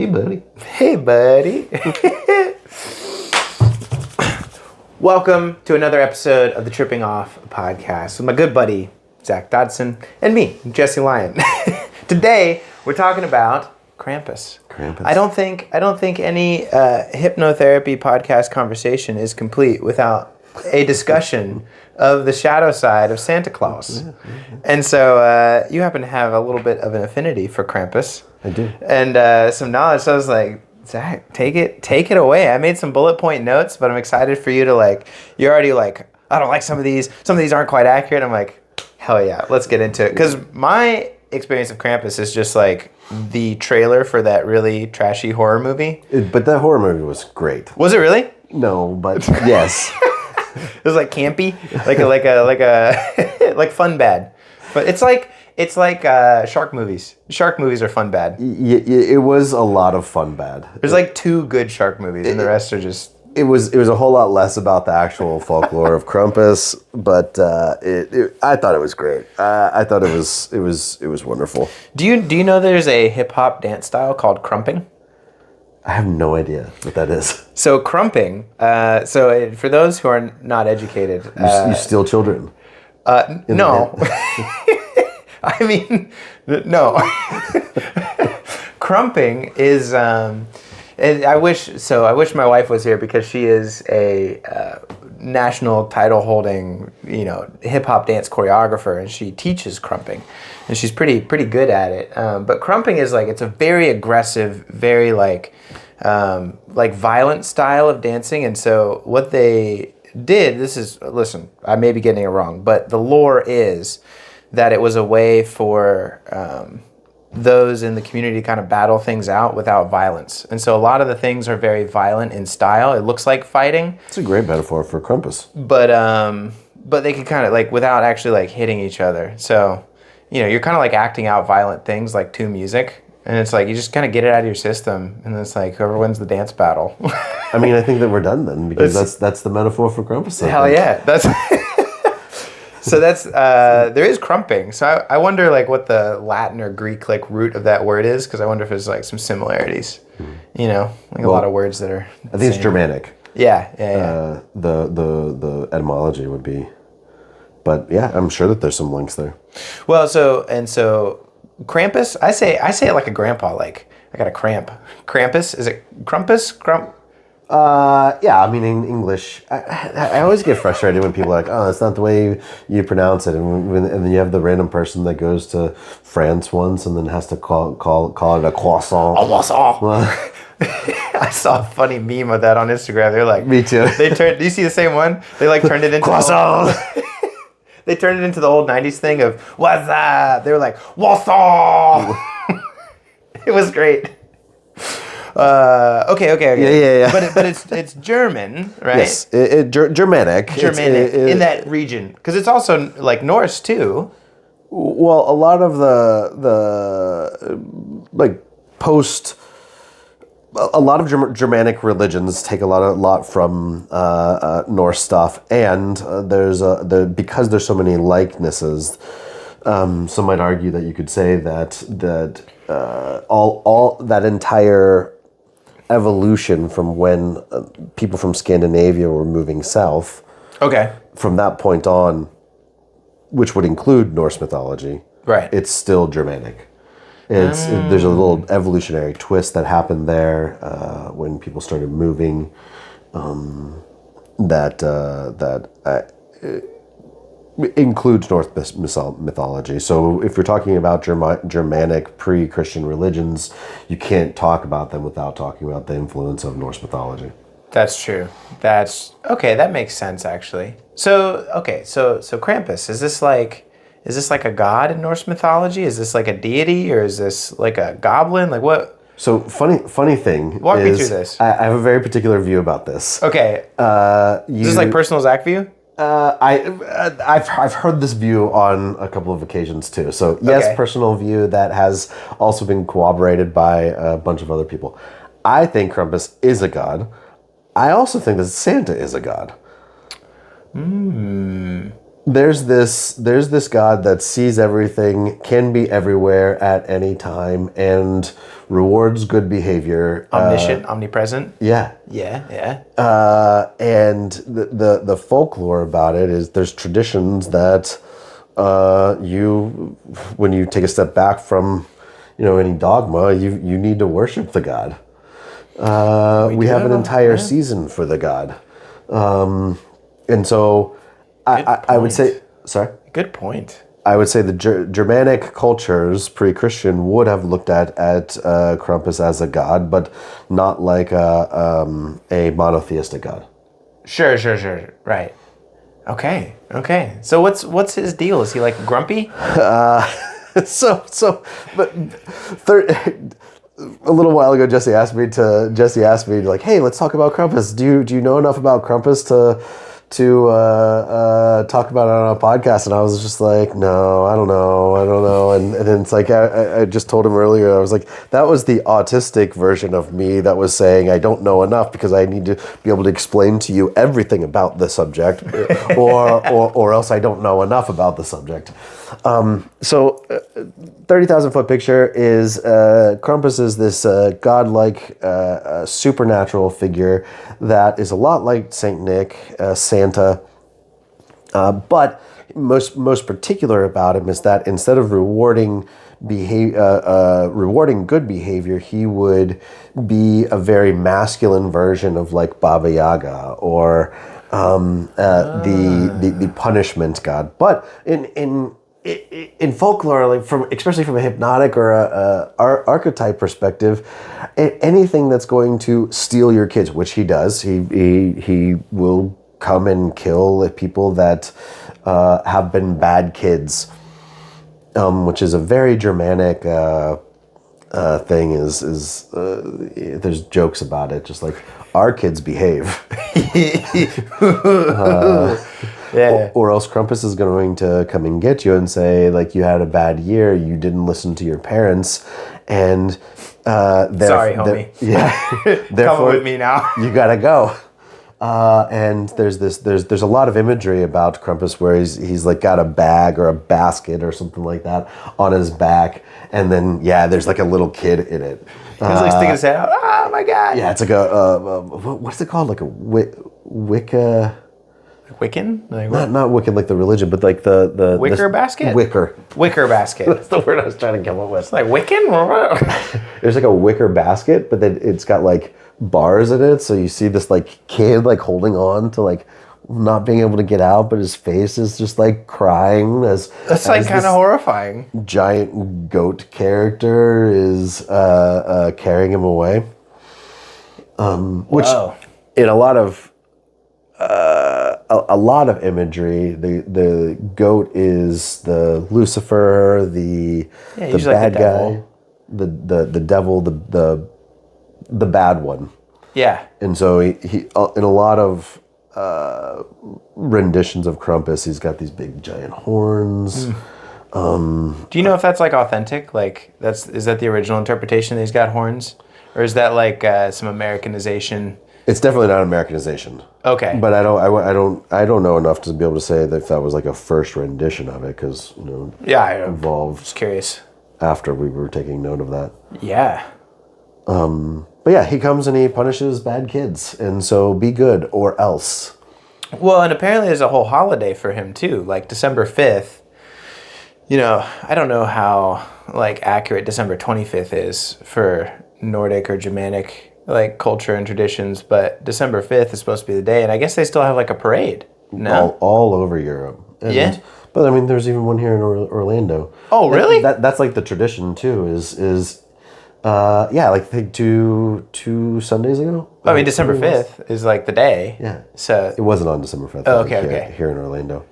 Hey, buddy. Hey, buddy. Welcome to another episode of the Tripping Off podcast with my good buddy, Zach Dodson, and me, Jesse Lyon. Today, we're talking about Krampus. I don't think any hypnotherapy podcast conversation is complete without a discussion of the shadow side of Santa Claus. And so you happen to have a little bit of an affinity for Krampus. I do. And some knowledge. So I was like, Zach, take it away. I made some bullet point notes, but I'm excited for you to you're already like, I don't like some of these aren't quite accurate. I'm like, hell yeah, let's get into it. Because my experience of Krampus is just like the trailer for that really trashy horror movie. But that horror movie was great. Was it really? No, but yes. It was like campy, like fun bad. But it's like shark movies. Shark movies are fun bad. It was a lot of fun bad. There's like 2 good shark movies, and the rest are just. It was a whole lot less about the actual folklore of Krampus, but I thought it was great. I thought it was wonderful. Do you know there's a hip hop dance style called krumping? I have no idea what that is. So krumping. For those who are not educated, You steal children. No. I mean, no. Krumping is. I wish my wife was here because she is a national title holding, hip hop dance choreographer, and she teaches krumping, and she's pretty good at it. But krumping is it's a very aggressive, very violent style of dancing, and so what they did. Listen, I may be getting it wrong, but the lore is that it was a way for those in the community to kind of battle things out without violence. And so a lot of the things are very violent in style. It looks like fighting. It's a great metaphor for Krampus. But they could kind of without actually hitting each other. So, you're kind of acting out violent things to music. And it's you just kind of get it out of your system. And it's whoever wins the dance battle. I mean, I think that we're done then because that's the metaphor for Krampus. Hell yeah. That's... So that's there is krumping. So I wonder what the Latin or Greek root of that word is, because I wonder if there's some similarities. A lot of words that are. I think it's Germanic. Yeah. The etymology would be, but yeah, I'm sure that there's some links there. Well, so Krampus. I say it like a grandpa. I got a cramp. Krampus, is it Krampus? Yeah, I mean, in English, I always get frustrated when people are like, oh, that's not the way you pronounce it. And then you have the random person that goes to France once and then has to call it a croissant. A croissant. I saw a funny meme of that on Instagram. They're like... Me too. Do you see the same one? They turned it into... Croissant! They turned it into the old 90s thing of, what's up? They were like, croissant! It was great. Okay. Yeah. But it's German, right? Yes, Germanic. Germanic in that region, because it's also Norse too. Well, a lot of a lot of Germanic religions take a lot from Norse stuff, and because there's so many likenesses. Some might argue that you could say that all that entire evolution from when people from Scandinavia were moving south. Okay. From that point on, which would include Norse mythology. Right. It's still Germanic. There's a little evolutionary twist that happened there when people started moving. Includes Norse mythology. So if you're talking about Germanic pre-Christian religions, you can't talk about them without talking about the influence of Norse mythology. That's true. That's okay. That makes sense, actually. So Krampus, is this like a god in Norse mythology? Is this like a deity, or is this like a goblin? What? So funny thing. Walk me through this. I have a very particular view about this. Okay. Is this personal Zach view? I've heard this view on a couple of occasions too. So yes, okay. Personal view that has also been corroborated by a bunch of other people. I think Krampus is a god. I also think that Santa is a god. there's this God that sees everything, can be everywhere at any time, and rewards good behavior. Omniscient, omnipresent. Yeah. Yeah. And the folklore about it is there's traditions that when you take a step back from any dogma, you need to worship the God. We have an entire season for the God, and so I would say, sorry. Good point. I would say the Germanic cultures, pre-Christian, would have looked at Krampus as a god, but not like a monotheistic god. Sure. Right. Okay. So what's his deal? Is he like grumpy? But a little while ago, Jesse asked me like, hey, let's talk about Krampus. Do you know enough about Krampus to talk about it on a podcast? And I was just like, no, I don't know. And then it's like, I just told him earlier, I was like, that was the autistic version of me that was saying I don't know enough because I need to be able to explain to you everything about the subject or else I don't know enough about the subject. So 30,000 foot picture is Krampus is this godlike supernatural figure that is a lot like Saint Nick, Santa, but most particular about him is that instead of rewarding good behavior, he would be a very masculine version of like Baba Yaga or the punishment god. But in folklore, like especially from a hypnotic or a archetype perspective, anything that's going to steal your kids, which he does, he will come and kill people that have been bad kids, which is a very Germanic thing. There's jokes about it, just like our kids behave. Yeah. Or else Krampus is going to come and get you and say, like, you had a bad year, you didn't listen to your parents, and sorry, homie. Therefore, come with me now. You gotta go. And there's a lot of imagery about Krampus where he's like got a bag or a basket or something like that on his back, and then there's like a little kid in it. He's like sticking his head out. Oh my god! Yeah, it's like what's it called? Like a Wicca. Wiccan? Like not Wiccan like the religion, but like the wicker basket? Wicker basket. That's the word I was trying to come up with. It's like Wiccan? There's like a wicker basket, but then it's got like bars in it, so you see this like kid like holding on to like not being able to get out, but his face is just like crying that's like kind of horrifying. Giant goat character is carrying him away. Which in a lot of imagery, the goat is the Lucifer, the bad guy, the devil, the bad one. Yeah. And so he in a lot of renditions of Krampus, he's got these big giant horns. Do you know if that's like authentic? Like is that the original interpretation that he's got horns, or is that like some Americanization? It's definitely not Americanization. Okay. But I don't know enough to be able to say that if that was like a first rendition of it, because I evolved. Just curious. After we were taking note of that. Yeah. But yeah, he comes and he punishes bad kids, and so be good or else. Well, and apparently there's a whole holiday for him too, like December 5th. I don't know how like accurate December 25th is for Nordic or Germanic like culture and traditions, but December 5th is supposed to be the day, and I guess they still have like a parade. No? All over Europe. And, but I mean, there's even one here in Orlando. Oh, really? That's like the tradition too. Like I think two Sundays ago. I mean, December 5th is like the day. Yeah. So it wasn't on December 5th. Oh, okay. Here in Orlando.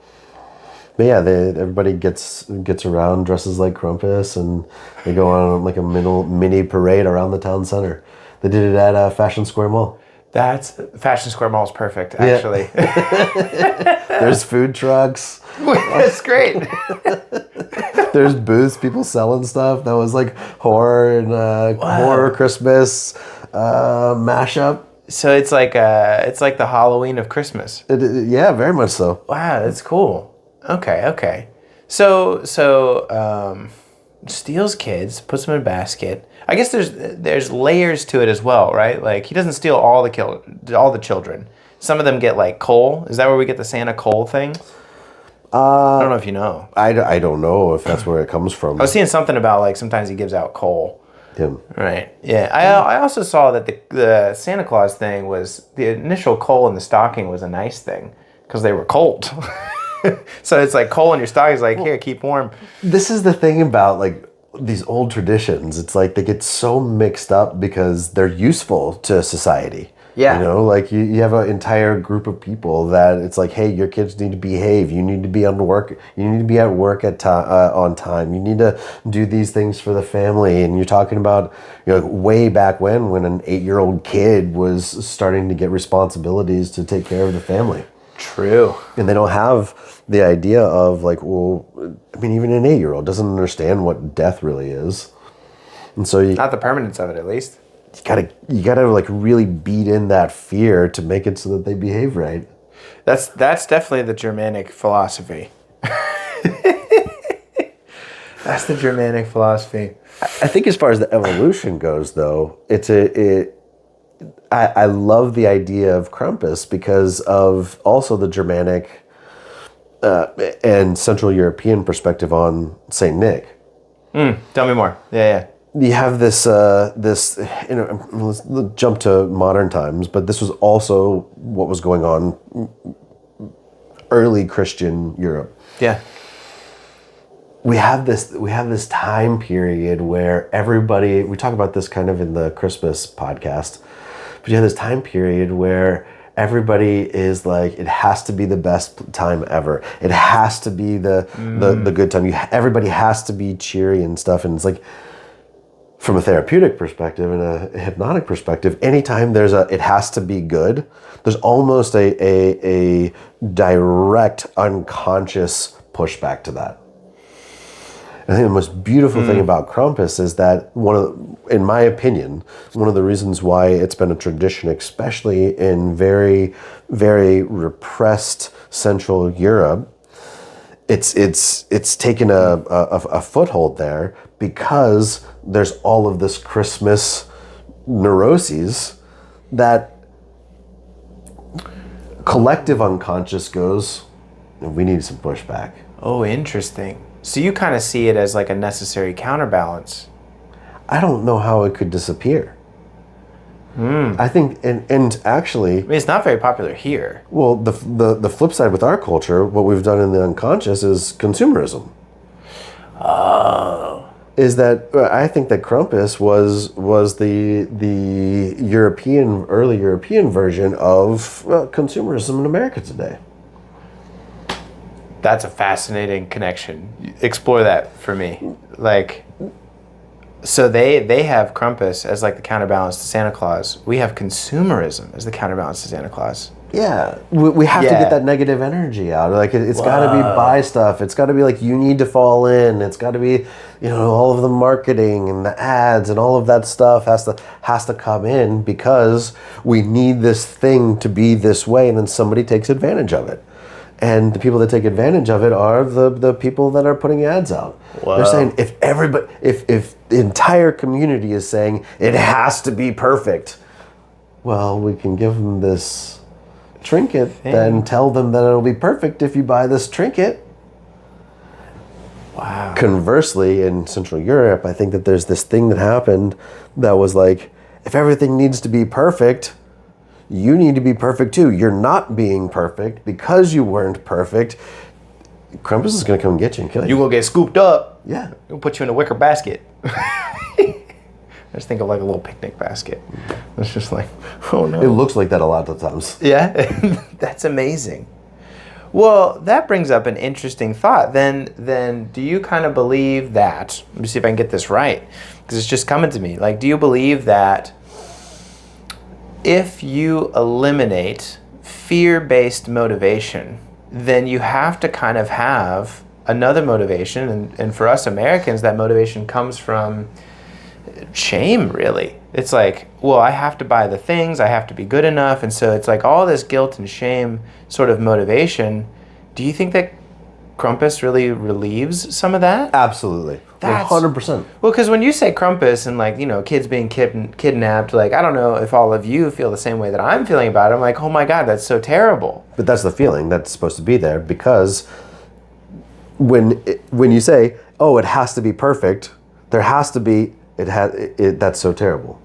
But yeah, everybody gets around, dresses like Krampus, and they go on like a mini parade around the town center. They did it at Fashion Square Mall. Fashion Square Mall is perfect, actually. Yeah. There's food trucks. That's great. There's booths, people selling stuff. That was like horror and horror Christmas mashup. So it's like the Halloween of Christmas. Yeah, very much so. Wow, that's cool. Okay. So steals kids, puts them in a basket. I guess there's layers to it as well, right? Like he doesn't steal all the children. Some of them get like coal. Is that where we get the Santa coal thing? I don't know if you know. I don't know if that's where it comes from. I was seeing something about like sometimes he gives out coal. Him. Right. Yeah. I also saw that the Santa Claus thing was the initial coal in the stocking was a nice thing because they were cold. So it's like coal in your stocking is like, here, keep warm. This is the thing about like these old traditions. It's like they get so mixed up because they're useful to society. Yeah. You know, like you have an entire group of people that it's like, hey, your kids need to behave. You need to be on work. You need to be at work on time. You need to do these things for the family. And you're talking about, way back when an 8-year-old kid was starting to get responsibilities to take care of the family. True. And they don't have the idea of like, well, I mean, even an 8-year-old doesn't understand what death really is. And so not the permanence of it, at least. You gotta like really beat in that fear to make it so that they behave right. That's definitely the Germanic philosophy. That's the Germanic philosophy. I think as far as the evolution goes, though, I love the idea of Krampus because of also the Germanic and Central European perspective on Saint Nick. Tell me more. Yeah. You have this, let's jump to modern times, but this was also what was going on early Christian Europe. Yeah. We have this time period where everybody, we talk about this kind of in the Christmas podcast, but you have this time period where everybody is like, it has to be the best time ever. It has to be the good time. Everybody has to be cheery and stuff. And it's like, from a therapeutic perspective and a hypnotic perspective, anytime it has to be good, there's almost a direct unconscious pushback to that. I think the most beautiful thing about Krampus is that in my opinion, one of the reasons why it's been a tradition, especially in very, very repressed Central Europe, it's taken a foothold there because there's all of this Christmas neuroses that collective unconscious goes, we need some pushback. Oh, interesting. So you kind of see it as like a necessary counterbalance. I don't know how it could disappear. I think, and actually, I mean, it's not very popular here. well, the flip side with our culture, what we've done in the unconscious is consumerism. Oh. Is that I think that Krampus was the early European version of consumerism in America today. That's a fascinating connection. Explore that for me. Like, so they have Krampus as like the counterbalance to Santa Claus. We have consumerism as the counterbalance to Santa Claus. Yeah, we have to get that negative energy out. Like it's got to be buy stuff. It's got to be like you need to fall in. It's got to be, all of the marketing and the ads and all of that stuff has to come in because we need this thing to be this way, and then somebody takes advantage of it. And the people that take advantage of it are the people that are putting ads out. Wow. They're saying if the entire community is saying it has to be perfect, well, we can give them this trinket and tell them that it'll be perfect if you buy this trinket. Wow. Conversely, in Central Europe, I think that there's this thing that happened that was like, if everything needs to be perfect, you need to be perfect too. You're not being perfect because you weren't perfect. Krampus is going to come get you and kill you. You will get scooped up. Yeah. We'll put you in a wicker basket. I just think of like a little picnic basket. It's just like, oh no. It looks like that a lot of times. Yeah. That's amazing. Well, that brings up an interesting thought. Then do you kind of believe that, let me see if I can get this right, because it's just coming to me. Like, do you believe that if you eliminate fear-based motivation, then you have to kind of have another motivation. And for us Americans, that motivation comes from shame, really. It's like, well, I have to buy the things, I have to be good enough. And so it's like all this guilt and shame sort of motivation. Do you think that Krampus really relieves some of that? Absolutely. 100%. Well, because when you say Krampus and like, kids being kidnapped, like, I don't know if all of you feel the same way that I'm feeling about it. I'm like, oh my God, that's so terrible. But that's the feeling that's supposed to be there, because when you say, oh, it has to be perfect, there has to be, that's so terrible.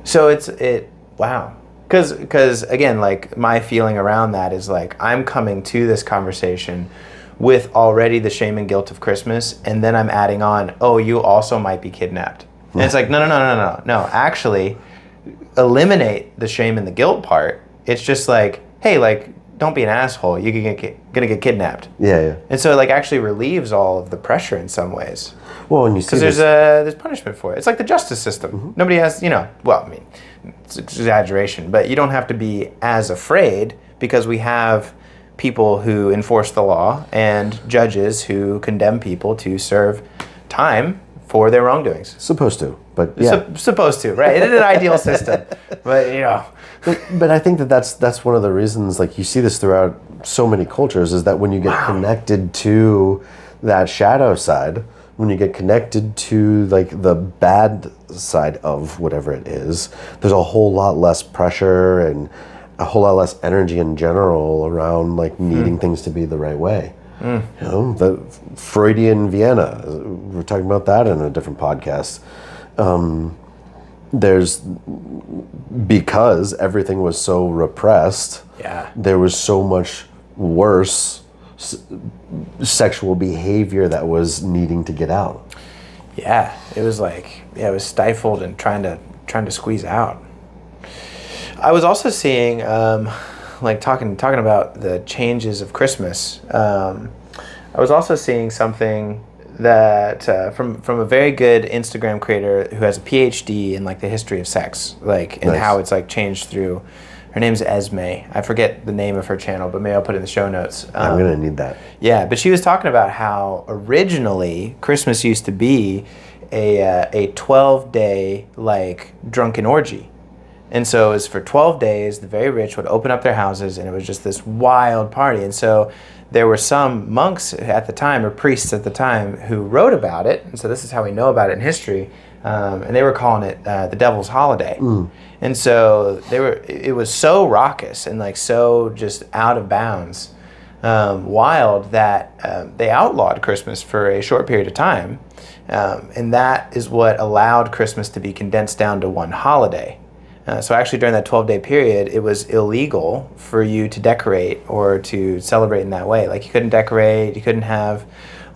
So wow. Because again, like my feeling around that is like I'm coming to this conversation with already the shame and guilt of Christmas, and then I'm adding on, oh, you also might be kidnapped. And it's like, no. Actually, eliminate the shame and the guilt part. It's just like, hey, like, don't be an asshole. You're gonna get kidnapped. Yeah. And so it like actually relieves all of the pressure in some ways. Well, and you see because there's punishment for it. It's like the justice system. Mm-hmm. Nobody has, well, I mean, it's an exaggeration, but you don't have to be as afraid because we have people who enforce the law and judges who condemn people to serve time for their wrongdoings. Supposed to, but yeah. Supposed to, right? In an ideal system, but But I think that's one of the reasons, like you see this throughout so many cultures, is that when you get connected to that shadow side, when you get connected to like the bad side of whatever it is, there's a whole lot less pressure and a whole lot less energy in general around like needing things to be the right way. The Freudian Vienna, we're talking about that in a different podcast. Because everything was so repressed, there was so much worse sexual behavior that was needing to get out. Yeah, it was like, it was stifled and trying to squeeze out. I was also seeing, like talking about the changes of Christmas. I was also seeing something that from a very good Instagram creator who has a PhD in like the history of sex, like and how it's like changed through. Her name's Esme. I forget the name of her channel, but maybe I'll put it in the show notes. I'm gonna need that. Yeah, but she was talking about how originally Christmas used to be a 12-day like drunken orgy. And so it was for 12 days, the very rich would open up their houses and it was just this wild party. And so there were some monks at the time, or priests at the time, who wrote about it. And so this is how we know about it in history. And they were calling it the Devil's Holiday. And so it was so raucous and like so just out of bounds, wild, that they outlawed Christmas for a short period of time. And that is what allowed Christmas to be condensed down to one holiday. So actually during that 12-day period, it was illegal for you to decorate or to celebrate in that way. Like you couldn't decorate, you couldn't have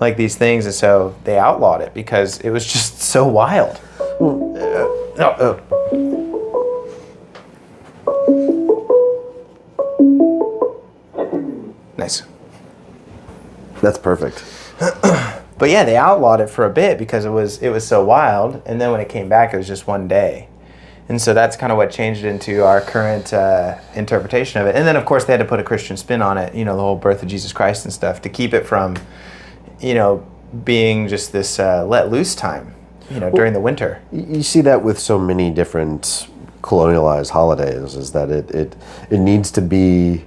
like these things. And so they outlawed it because it was just so wild. Nice. That's perfect. But yeah, they outlawed it for a bit because it was so wild. And then when it came back, it was just one day. And so that's kind of what changed it into our current interpretation of it. And then, of course, they had to put a Christian spin on it, the whole birth of Jesus Christ and stuff, to keep it from, being just this let loose time, during the winter. You see that with so many different colonialized holidays, is that it needs to be,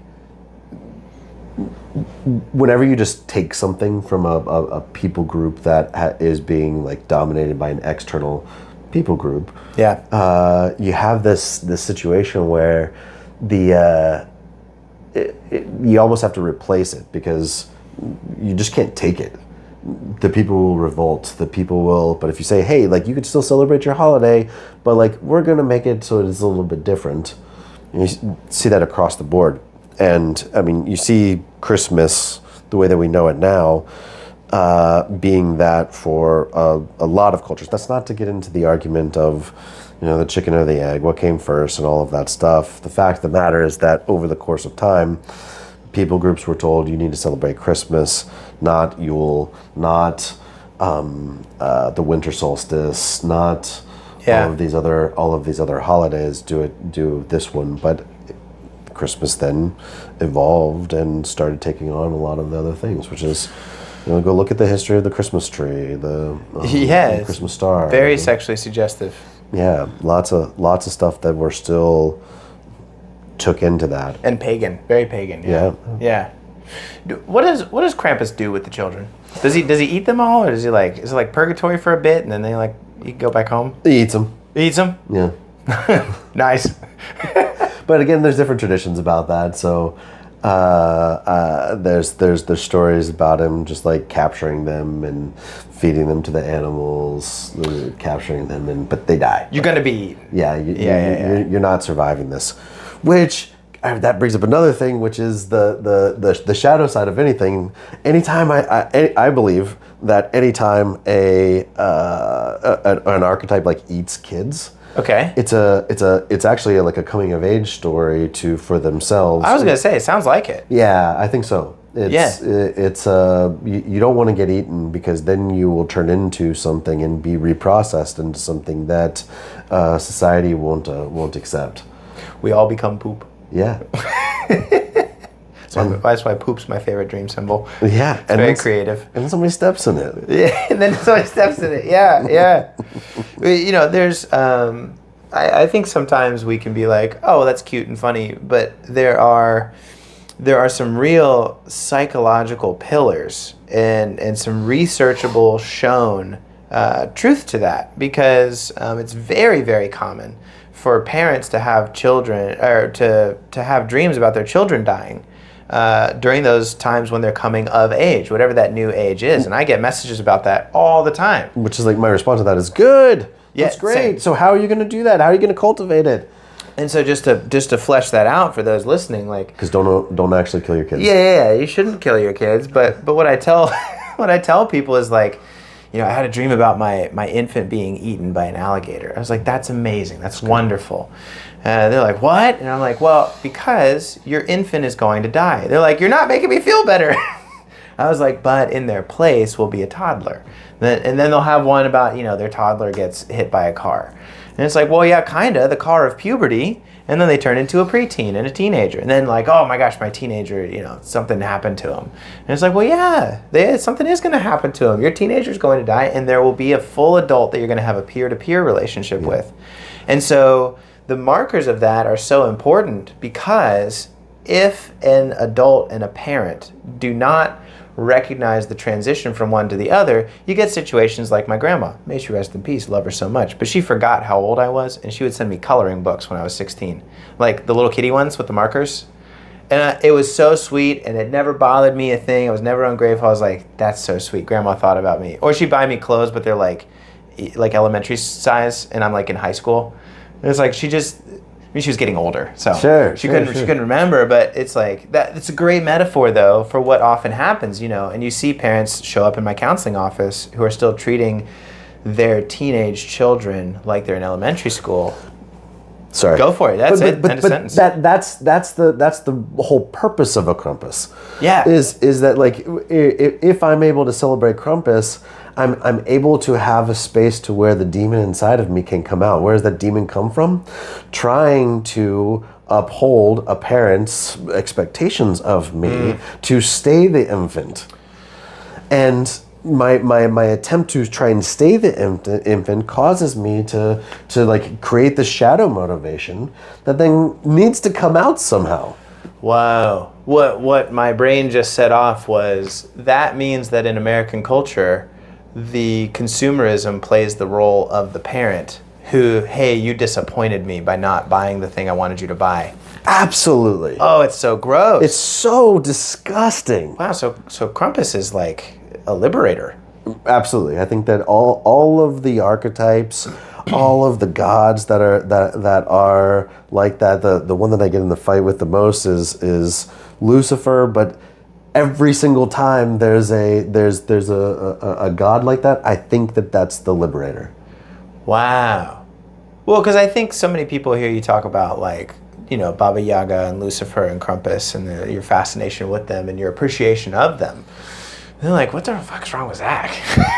whenever you just take something from a people group that is being like dominated by an external people group, you have this situation where you almost have to replace it because you just can't take it. The people will revolt. But if you say, hey, like you could still celebrate your holiday, but like we're gonna make it so it's a little bit different. And you see that across the board. And I mean, you see Christmas the way that we know it now, being that for a lot of cultures. That's not to get into the argument of, the chicken or the egg, what came first and all of that stuff. The fact of the matter is that over the course of time, people groups were told you need to celebrate Christmas, not Yule, not the winter solstice, not all of these other holidays. Do this one, but Christmas then evolved and started taking on a lot of the other things, which is, go look at the history of the Christmas tree, the Christmas star. Very sexually suggestive. Yeah, lots of stuff that we're still took into that. And pagan, very pagan. Yeah. What does Krampus do with the children? Does he eat them all, or is it like purgatory for a bit and then you go back home? He eats them. He eats them? Yeah. Nice. But again, there's different traditions about that. So there's stories about him just like capturing them and feeding them to the animals, capturing them, but they die. You're gonna be eaten. Yeah, you're not surviving this. Which that brings up another thing, which is the shadow side of anything. Anytime I believe that anytime an archetype like eats kids. Okay. It's actually like a coming of age story for themselves. I was gonna say, it sounds like it. Yeah, I think so. It's you don't want to get eaten, because then you will turn into something and be reprocessed into something that society won't accept. We all become poop. Yeah. That's why poop's my favorite dream symbol. Yeah, it's very creative. And then somebody steps in it. Yeah, and then somebody steps in it. Yeah. There's. I think sometimes we can be like, oh, that's cute and funny, but there are some real psychological pillars and some researchable shown truth to that, because it's very, very common for parents to have children, or to have dreams about their children dying during those times when they're coming of age, whatever that new age is. And I get messages about that all the time. Which is like, my response to that is, good. Yeah, that's great. same. So how are you going to do that? How are you going to cultivate it? And so just to flesh that out for those listening, like, because don't actually kill your kids. Yeah, you shouldn't kill your kids. But what I tell people is like, I had a dream about my infant being eaten by an alligator. I was like, that's amazing. That's wonderful. They're like, what? And I'm like, well, because your infant is going to die. They're like, you're not making me feel better. I was like, but in their place will be a toddler. And then they'll have one about, their toddler gets hit by a car. And it's like, well, yeah, kind of, the car of puberty. And then they turn into a preteen and a teenager. And then like, oh my gosh, my teenager, something happened to him. And it's like, well, yeah, something is going to happen to him. Your teenager's going to die, and there will be a full adult that you're going to have a peer-to-peer relationship with. And so the markers of that are so important, because if an adult and a parent do not recognize the transition from one to the other, you get situations like my grandma. May she rest in peace, love her so much. But she forgot how old I was, and she would send me coloring books when I was 16. Like the little kitty ones with the markers. And it was so sweet, and it never bothered me a thing. I was never ungrateful. I was like, that's so sweet. Grandma thought about me. Or she'd buy me clothes, but they're like elementary size, and I'm like in high school. And it's like she was getting older, so she couldn't remember. But it's like that. It's a great metaphor, though, for what often happens, And you see parents show up in my counseling office who are still treating their teenage children like they're in elementary school. Sorry, go for it. That's it. But End of sentence. That's the whole purpose of a Krampus. Yeah, is that like if I'm able to celebrate Krampus, I'm able to have a space to where the demon inside of me can come out. Where does that demon come from? Trying to uphold a parent's expectations of me to stay the infant. And my attempt to try and stay the infant causes me to like create the shadow motivation that then needs to come out somehow. Wow. What my brain just set off was, that means that in American culture, the consumerism plays the role of the parent who, hey, you disappointed me by not buying the thing I wanted you to buy. Absolutely. Oh, it's so gross. It's so disgusting. Wow, so Krampus is like a liberator. Absolutely. I think that all of the archetypes, all of the gods that are like that, the one that I get in the fight with the most is Lucifer, but every single time there's a god like that, I think that's the liberator. Wow. Well, because I think so many people hear you talk about like, Baba Yaga and Lucifer and Krampus and your fascination with them and your appreciation of them. They're like, what the fuck's wrong with Zach?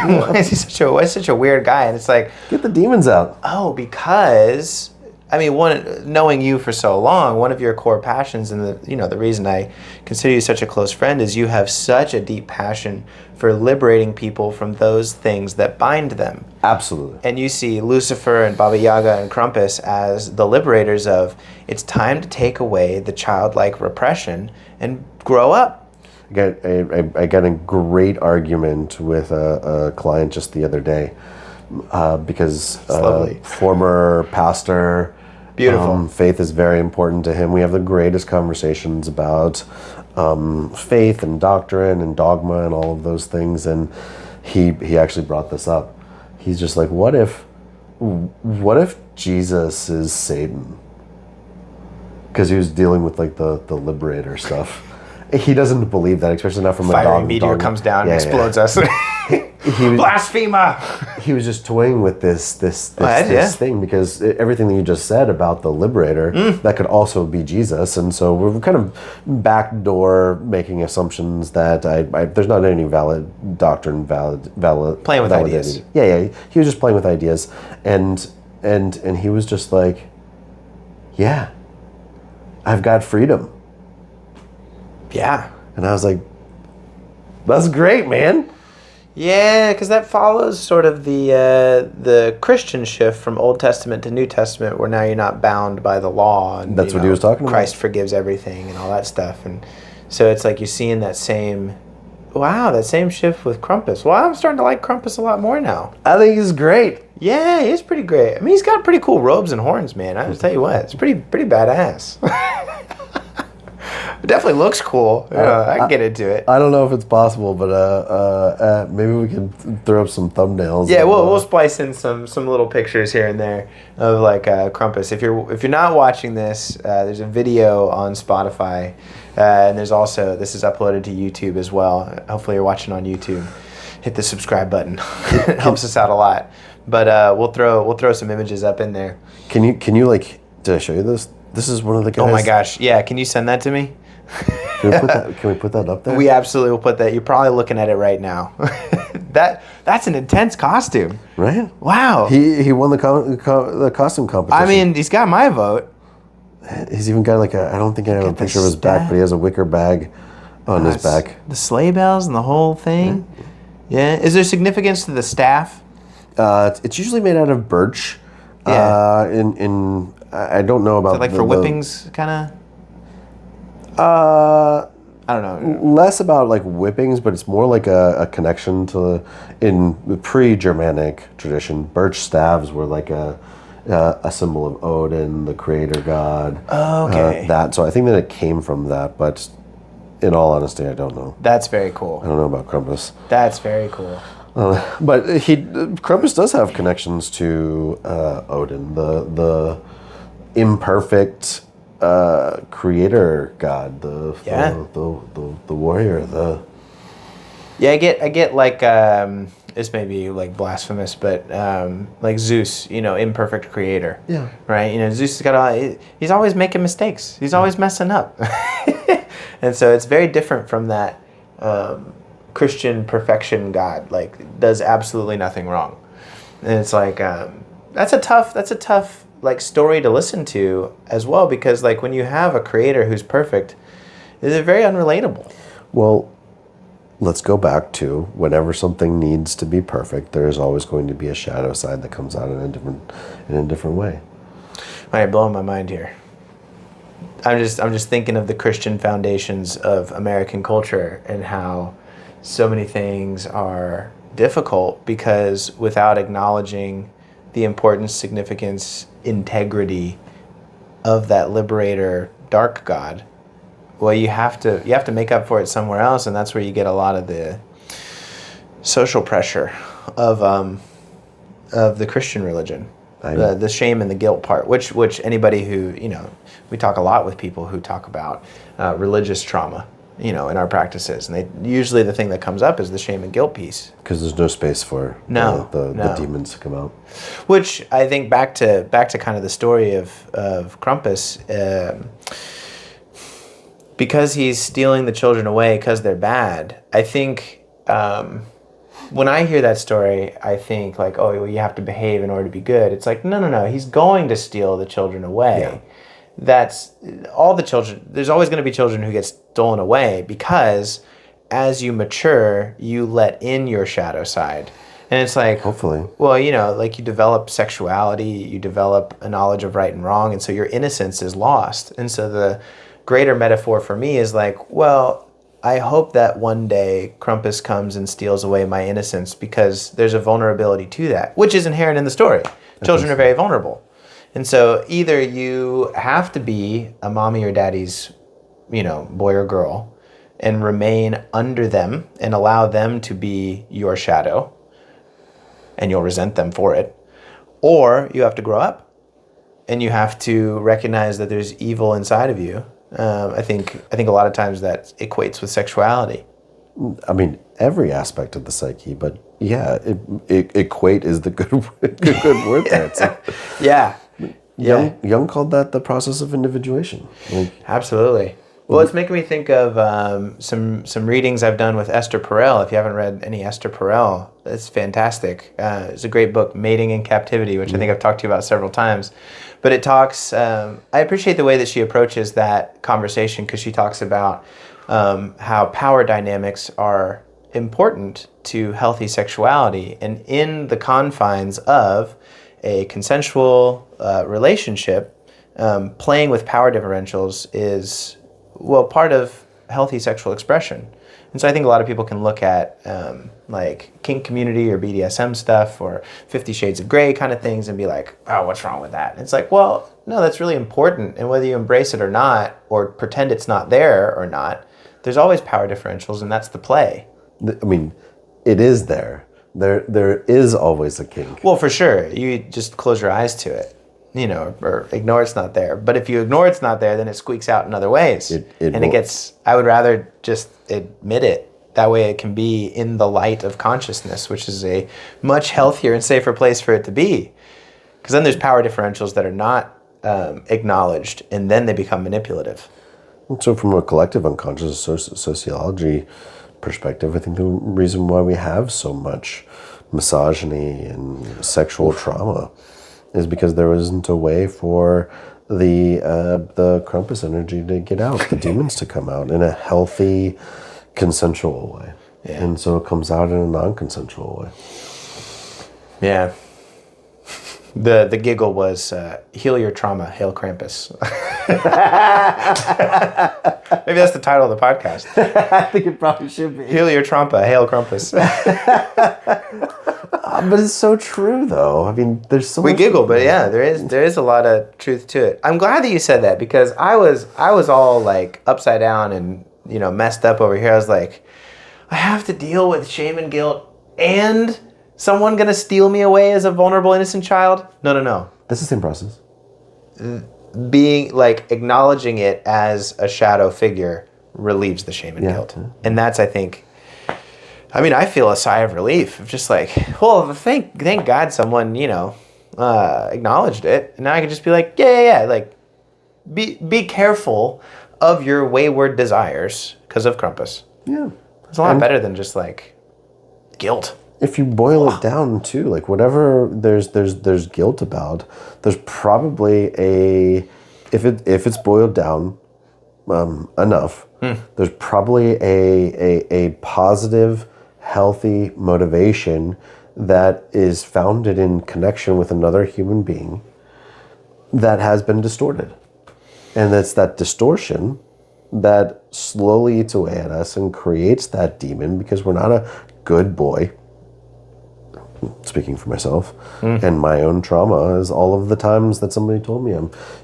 Why is he such a weird guy? And it's like, get the demons out. Oh, because knowing you for so long, one of your core passions, and the reason I consider you such a close friend, is you have such a deep passion for liberating people from those things that bind them. Absolutely. And you see Lucifer and Baba Yaga and Krampus as the liberators of, it's time to take away the childlike repression and grow up. I got a great argument with a client just the other day because former pastor. Beautiful. Faith is very important to him. We have the greatest conversations about faith and doctrine and dogma and all of those things. And he actually brought this up. He's just like, what if Jesus is Satan? Because he was dealing with like the liberator stuff. He doesn't believe that, especially not from a fiery meteor comes down and explodes us. Blasphemer! He was just toying with this thing because everything that you just said about the liberator, that could also be Jesus. And so we're kind of backdoor making assumptions that there's not any valid doctrine, valid playing with ideas. Yeah. He was just playing with ideas, and he was just like, yeah, I've got freedom. Yeah. And I was like, that's great, man. Yeah, because that follows sort of the Christian shift from Old Testament to New Testament, where now you're not bound by the law. And that's what he was talking about. Christ forgives everything and all that stuff. And so it's like you're seeing that same shift with Krampus. Well, I'm starting to like Krampus a lot more now. I think he's great. Yeah, he's pretty great. I mean, he's got pretty cool robes and horns, man. I just tell you what, it's pretty badass. It definitely looks cool. I can get into it. I don't know if it's possible, but maybe we can throw up some thumbnails. Yeah, we'll splice in some little pictures here and there of like Krampus. If you're not watching this, there's a video on Spotify, and there's also this is uploaded to YouTube as well. Hopefully you're watching on YouTube. Hit the subscribe button. It helps us out a lot. But we'll throw some images up in there. Can you like? Did I show you this? This is one of the guys. Oh my gosh! Yeah, can you send that to me? Can we put that up there? We absolutely will put that. You're probably looking at it right now. That's an intense costume. Right? Wow. He won the costume competition. I mean, he's got my vote. He's even got like I don't think I have a picture of his back, but he has a wicker bag on his back. The sleigh bells and the whole thing. Yeah. Is there significance to the staff? It's usually made out of birch. Yeah. I don't know about Is it like for whippings, kind of. I don't know. Less about like whippings, but it's more like a connection to in the pre-Germanic tradition. Birch staves were like a symbol of Odin, the creator god. Oh, okay. So I think that it came from that, but in all honesty, I don't know. That's very cool. I don't know about Krampus. That's very cool. But Krampus does have connections to Odin, the imperfect creator god, the warrior, I get like this may be like blasphemous, but like Zeus, imperfect creator. Yeah. Right. Zeus has he's always making mistakes. He's always messing up, and so it's very different from that Christian perfection god. Like does absolutely nothing wrong, and it's like that's a tough like story to listen to as well, because like when you have a creator who's perfect, it's very unrelatable. Well, let's go back to whenever something needs to be perfect, there is always going to be a shadow side that comes out in a different way. All right, blowing my mind here. I'm just thinking of the Christian foundations of American culture and how so many things are difficult because without acknowledging the importance, significance, integrity of that liberator dark god, well, you have to make up for it somewhere else, and that's where you get a lot of the social pressure of the Christian religion, the shame and the guilt part, which anybody who we talk a lot with people who talk about religious trauma, in our practices, and usually the thing that comes up is the shame and guilt piece, because there's no space for the demons to come out. Which I think back to kind of the story of Krampus, because he's stealing the children away because they're bad. I think when I hear that story, I think like, oh, well, you have to behave in order to be good. It's like no, he's going to steal the children away. Yeah. That's all the children. There's always going to be children who get stolen away because as you mature, you let in your shadow side. And it's like, hopefully, well, like you develop sexuality, you develop a knowledge of right and wrong. And so your innocence is lost. And so the greater metaphor for me is like, well, I hope that one day Krampus comes and steals away my innocence, because there's a vulnerability to that, which is inherent in the story. Children are very vulnerable. And so either you have to be a mommy or daddy's, boy or girl, and remain under them and allow them to be your shadow, and you'll resent them for it. Or you have to grow up and you have to recognize that there's evil inside of you. I think a lot of times that equates with sexuality. I mean, every aspect of the psyche, but yeah, equate is the good word there. It's like, Jung called that the process of individuation. Absolutely. Well, it's making me think of some readings I've done with Esther Perel. If you haven't read any Esther Perel, it's fantastic. It's a great book, Mating in Captivity, which I think I've talked to you about several times. But it talks, I appreciate the way that she approaches that conversation, because she talks about how power dynamics are important to healthy sexuality. And in the confines of a consensual relationship, playing with power differentials is, part of healthy sexual expression. And so I think a lot of people can look at like kink community or BDSM stuff or 50 Shades of Grey kind of things and be like, oh, what's wrong with that? And it's like, well, no, that's really important. And whether you embrace it or not, or pretend it's not there or not, there's always power differentials, and that's the play. I mean, it is there. There is always a kink. Well, for sure. You just close your eyes to it, or ignore it's not there. But if you ignore it's not there, then it squeaks out in other ways. I would rather just admit it. That way it can be in the light of consciousness, which is a much healthier and safer place for it to be. Because then there's power differentials that are not acknowledged, and then they become manipulative. So from a collective unconscious sociology perspective, I think the reason why we have so much misogyny and sexual trauma is because there isn't a way for the Krampus energy to get out, the demons to come out in a healthy, consensual way. Yeah. And so it comes out in a non-consensual way. Yeah. The giggle was, heal your trauma, hail Krampus. Maybe that's the title of the podcast. I think it probably should be. Heal your trauma, hail Krampus. But it's so true, though. I mean, there's so much. We giggle, but yeah, there is a lot of truth to it. I'm glad that you said that, because I was all like upside down and messed up over here. I was like, I have to deal with shame and guilt and someone gonna steal me away as a vulnerable, innocent child? No. That's the same process. Being like acknowledging it as a shadow figure relieves the shame and guilt, and that's, I think. I mean, I feel a sigh of relief of just like, well, thank God someone acknowledged it, and now I can just be like, yeah, like, be careful of your wayward desires because of Krampus. Yeah, it's a lot better than just like guilt. If you boil it down too, like whatever there's guilt about, there's probably if it's boiled down enough, there's probably a positive, healthy motivation that is founded in connection with another human being that has been distorted. And it's that distortion that slowly eats away at us and creates that demon, because we're not a good boy. Speaking for myself, and my own trauma is all of the times that somebody told me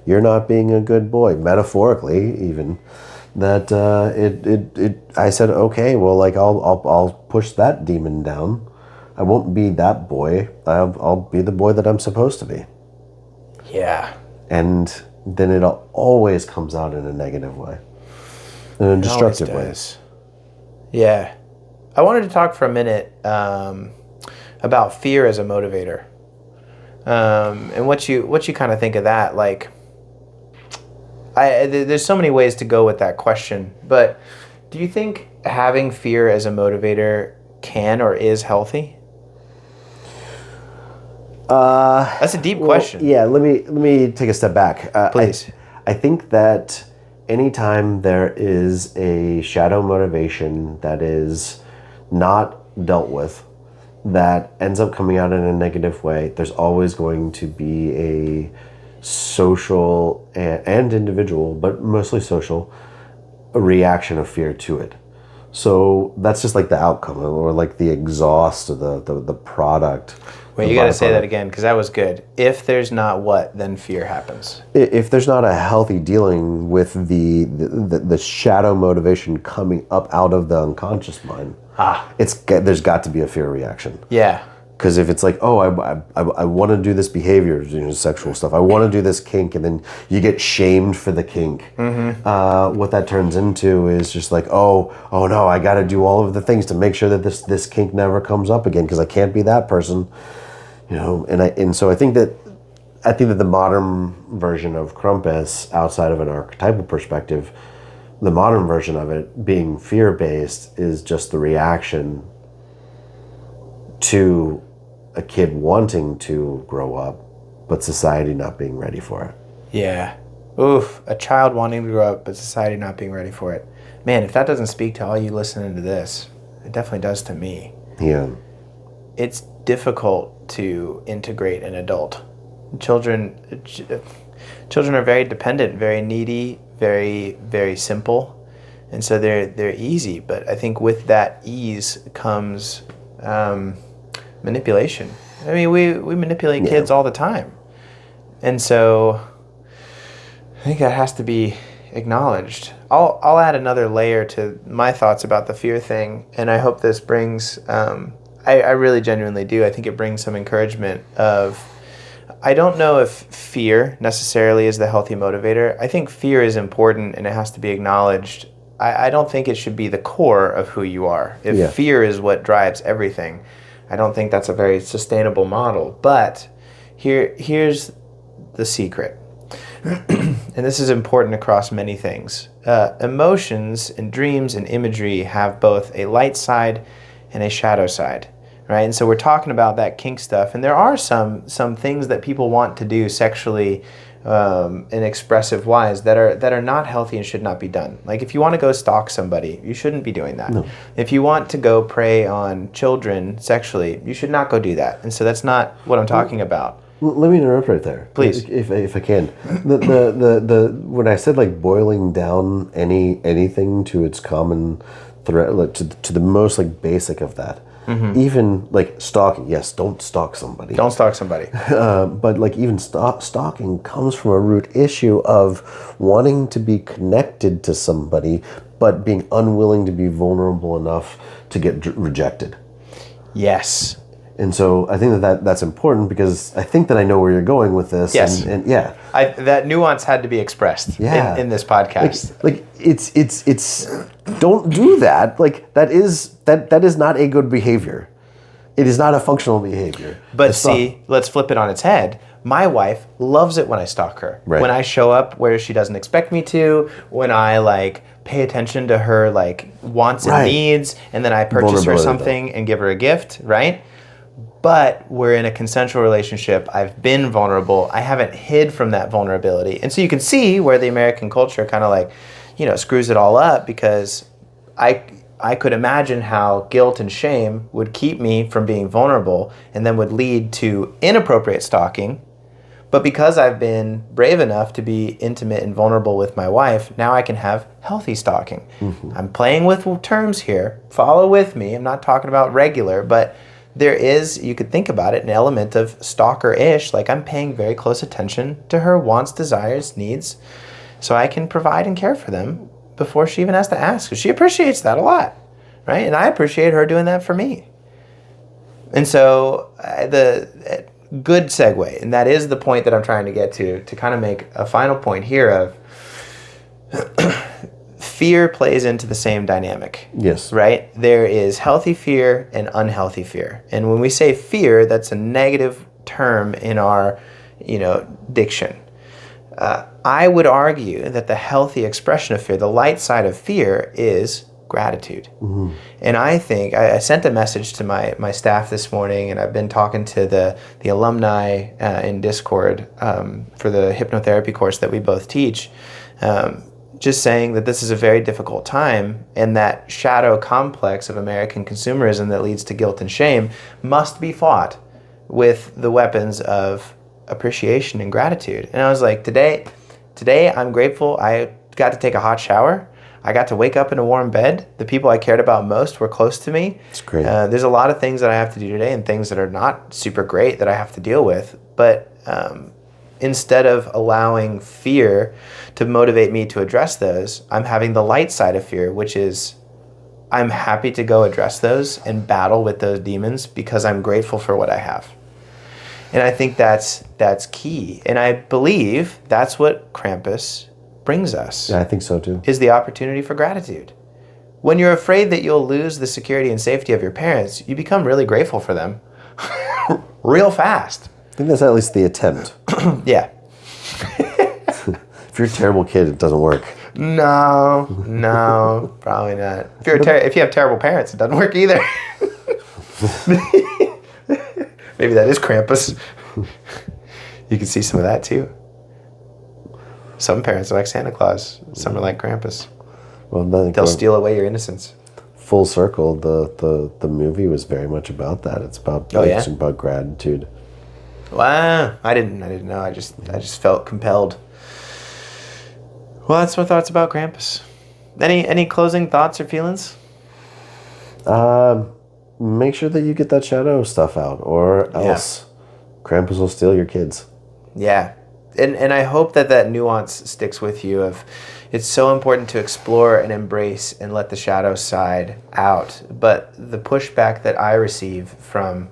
you're not being a good boy, metaphorically even, that I said, okay, well, like I'll push that demon down. I won't be that boy. I'll be the boy that I'm supposed to be. Yeah. And then it always comes out in a negative way, in a destructive way. Yeah. I wanted to talk for a minute about fear as a motivator, and what you kind of think of that. Like, there's so many ways to go with that question, but do you think having fear as a motivator can or is healthy? That's a deep question. Yeah, let me take a step back. Please. I think that anytime there is a shadow motivation that is not dealt with, that ends up coming out in a negative way, there's always going to be a social and individual, but mostly social, a reaction of fear to it. So that's just like the outcome, or like the exhaust of the product. Wait, you got to say that again, because that was good. If there's not what, then fear happens. If there's not a healthy dealing with the shadow motivation coming up out of the unconscious mind, there's got to be a fear reaction. Yeah. Because if it's like, oh, I want to do this behavior, sexual stuff, I want to do this kink, and then you get shamed for the kink. What that turns into is just like, oh no, I got to do all of the things to make sure that this kink never comes up again because I can't be that person, And so I think that the modern version of Krampus, outside of an archetypal perspective, the modern version of it being fear-based is just the reaction to a kid wanting to grow up, but society not being ready for it. Yeah. Oof. A child wanting to grow up, but society not being ready for it. Man, if that doesn't speak to all you listening to this, it definitely does to me. Yeah. It's difficult to integrate an adult. Children are very dependent, very needy, very, very simple. And so they're easy. But I think with that ease comes manipulation. I mean, we manipulate kids all the time. And so I think that has to be acknowledged. I'll add another layer to my thoughts about the fear thing, and I hope this brings, I really genuinely do, I think it brings some encouragement of, I don't know if fear necessarily is the healthy motivator. I think fear is important and it has to be acknowledged. I don't think it should be the core of who you are. If fear is what drives everything, I don't think that's a very sustainable model. But here's the secret. And this is important across many things. Emotions and dreams and imagery have both a light side and a shadow side, right? And so we're talking about that kink stuff, and there are some things that people want to do sexually in expressive wise that are not healthy and should not be done. Like if you want to go stalk somebody, you shouldn't be doing that. No. If you want to go prey on children sexually, you should not go do that. And so that's not what I'm talking about. Let me interrupt right there, please, if I can. The when I said like boiling down anything to its common thread, like to the most like basic of that. Mm-hmm. Even like stalking, yes, don't stalk somebody. Don't stalk somebody. But like even stalking comes from a root issue of wanting to be connected to somebody, but being unwilling to be vulnerable enough to get rejected. Yes. And so I think that's important because I think that I know where you're going with this. Yes. And yeah. That nuance had to be expressed in this podcast. Like it's don't do that. Like that is not a good behavior. It is not a functional behavior. But let's flip it on its head. My wife loves it when I stalk her. Right. When I show up where she doesn't expect me to, when I like pay attention to her like wants and needs, and then I purchase her something and give her a gift, right? But we're in a consensual relationship. I've been vulnerable. I haven't hid from that vulnerability. And so you can see where the American culture kind of like, screws it all up, because I could imagine how guilt and shame would keep me from being vulnerable and then would lead to inappropriate stalking. But because I've been brave enough to be intimate and vulnerable with my wife, now I can have healthy stalking. Mm-hmm. I'm playing with terms here. Follow with me. I'm not talking about regular, but there is, you could think about it, an element of stalker-ish, like I'm paying very close attention to her wants, desires, needs, so I can provide and care for them before she even has to ask. She appreciates that a lot, right? And I appreciate her doing that for me. And so the good segue, and that is the point that I'm trying to get to kind of make a final point here of fear plays into the same dynamic. Yes. Right? There is healthy fear and unhealthy fear. And when we say fear, that's a negative term in our, diction. I would argue that the healthy expression of fear, the light side of fear, is gratitude. Mm-hmm. And I think, I sent a message to my staff this morning, and I've been talking to the alumni in Discord for the hypnotherapy course that we both teach, just saying that this is a very difficult time, and that shadow complex of American consumerism that leads to guilt and shame must be fought with the weapons of appreciation and gratitude. And I was like, today I'm grateful I got to take a hot shower. I got to wake up in a warm bed. The people I cared about most were close to me. It's great. There's a lot of things that I have to do today and things that are not super great that I have to deal with. But instead of allowing fear to motivate me to address those, I'm having the light side of fear, which is I'm happy to go address those and battle with those demons because I'm grateful for what I have. And I think that's key. And I believe that's what Krampus brings us. Yeah, I think so too. Is the opportunity for gratitude. When you're afraid that you'll lose the security and safety of your parents, you become really grateful for them real fast. I think that's at least the attempt. Yeah. If you're a terrible kid, it doesn't work. No, probably not. If you have terrible parents, it doesn't work either. Maybe that is Krampus. You can see some of that too. Some parents are like Santa Claus. Some are like Krampus. Well, They'll steal away your innocence. Full circle. The movie was very much about that. It's about it's about gratitude. Wow, I didn't know. I just felt compelled. Well, that's my thoughts about Krampus. Any closing thoughts or feelings? Make sure that you get that shadow stuff out, or else Krampus will steal your kids. Yeah. And I hope that nuance sticks with you of it's so important to explore and embrace and let the shadow side out. But the pushback that I receive from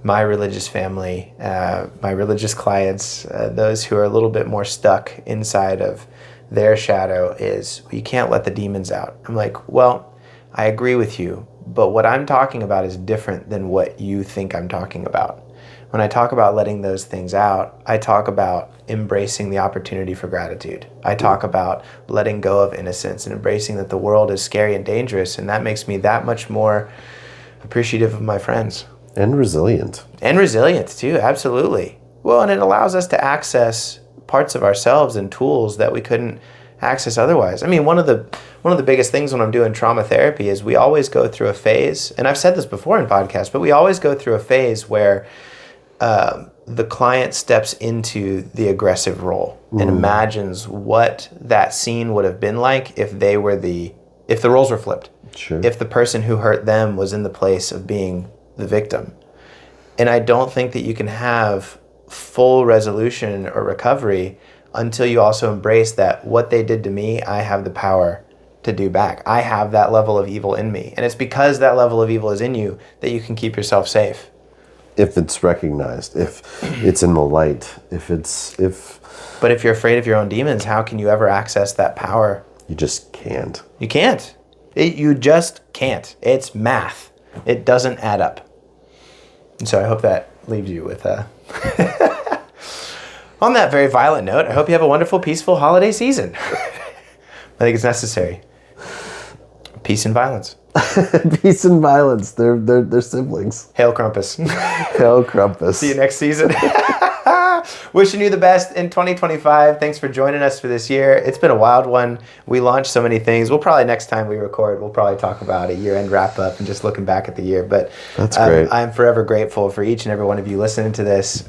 my religious family, my religious clients, those who are a little bit more stuck inside of their shadow is, you can't let the demons out. I'm like, well, I agree with you, but what I'm talking about is different than what you think I'm talking about. When I talk about letting those things out, I talk about embracing the opportunity for gratitude. I talk about letting go of innocence and embracing that the world is scary and dangerous, and that makes me that much more appreciative of my friends. And resilient. And resilient too, absolutely. Well, and it allows us to access parts of ourselves and tools that we couldn't access otherwise. I mean, one of the biggest things when I'm doing trauma therapy is we always go through a phase, and I've said this before in podcasts, but we always go through a phase where the client steps into the aggressive role and imagines what that scene would have been like if the roles were flipped. Sure. If the person who hurt them was in the place of being the victim. And I don't think that you can have full resolution or recovery until you also embrace that what they did to me, I have the power to do back. I have that level of evil in me. And it's because that level of evil is in you that you can keep yourself safe. If it's recognized, if it's in the light, But if you're afraid of your own demons, how can you ever access that power? You just can't. You can't. You just can't. It's math. It doesn't add up. And so I hope that leaves you with on that very violent note, I hope you have a wonderful, peaceful holiday season. I think it's necessary. Peace and violence. Peace and violence. They're siblings. Hail Krampus. Hail Krampus. See you next season. Wishing you the best in 2025. Thanks for joining us for this year. It's been a wild one. We launched so many things. We'll probably, next time we record, we'll probably talk about a year-end wrap-up and just looking back at the year. But that's great. I'm forever grateful for each and every one of you listening to this,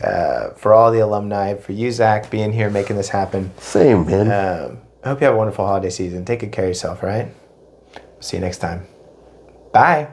for all the alumni, for you, Zach, being here, making this happen. Same, man. I hope you have a wonderful holiday season. Take good care of yourself, all right? See you next time. Bye.